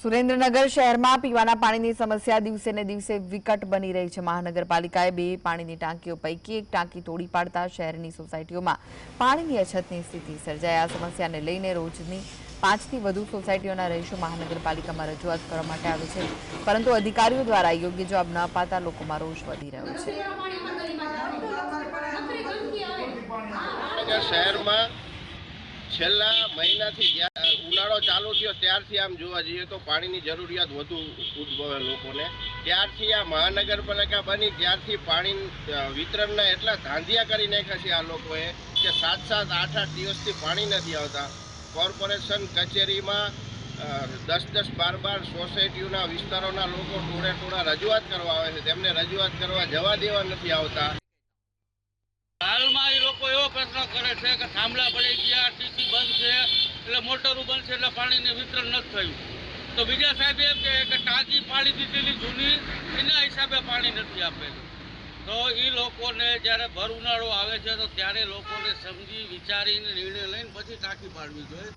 સુરેન્દ્રનગર શહેરમાં પીવાના પાણીની સમસ્યા દિવસે ને દિવસે વિકટ બની રહી છે। મહાનગરપાલિકાએ 2 પાણીની ટાંકીઓ પૈકી એક ટાંકી તોડી પાડતા શહેરની સોસાયટીઓમાં પાણીની અછતની સ્થિતિ સર્જાઈ। આ સમસ્યાને લઈને રોજની 5 થી વધુ સોસાયટીઓના રહીશો મહાનગરપાલિકામાં રજૂઆત કરવા માટે આવે છે, પરંતુ અધિકારીઓ દ્વારા યોગ્ય જવાબ ન અપાતા લોકોમાં રોષ વધી રહ્યો છે। શહેરમાં છેલ્લા મહિનાથી ઉનાળો ચાલુ થયો ત્યારથી આમ જોવા જઈએ તો પાણીની જરૂરિયાત વધુ ઉદ્ભવે લોકોને। ત્યારથી આ મહાનગરપાલિકા બની ત્યારથી પાણી વિતરણના એટલા ધાંધિયા કરી નાખ્યા છે આ લોકોએ કે 7-7, 8-8 દિવસથી પાણી નથી આવતા। કોર્પોરેશન કચેરીમાં 10-10, 12-12 સોસાયટીઓના વિસ્તારોના લોકો ટોળે રજૂઆત કરવા આવે છે, તેમને રજૂઆત કરવા જવા દેવા નથી આવતા। હાલમાં એ લોકો એવો પ્રશ્ન કરે છે કે થાંભલા પડી ગયા, ટીસી બંધ છે એટલે મોટરો બંધ છે એટલે પાણીનું વિતરણ નથી થયું। તો બીજા સાહેબ એમ કહે કે ટાંકી પાડી દીધેલી જૂની એના હિસાબે પાણી નથી આપેલું। તો એ લોકોને જ્યારે ભર ઉનાળો આવે છે તો ત્યારે લોકોને સમજી વિચારીને નિર્ણય લઈને પછી ટાંકી પાડવી જોઈએ।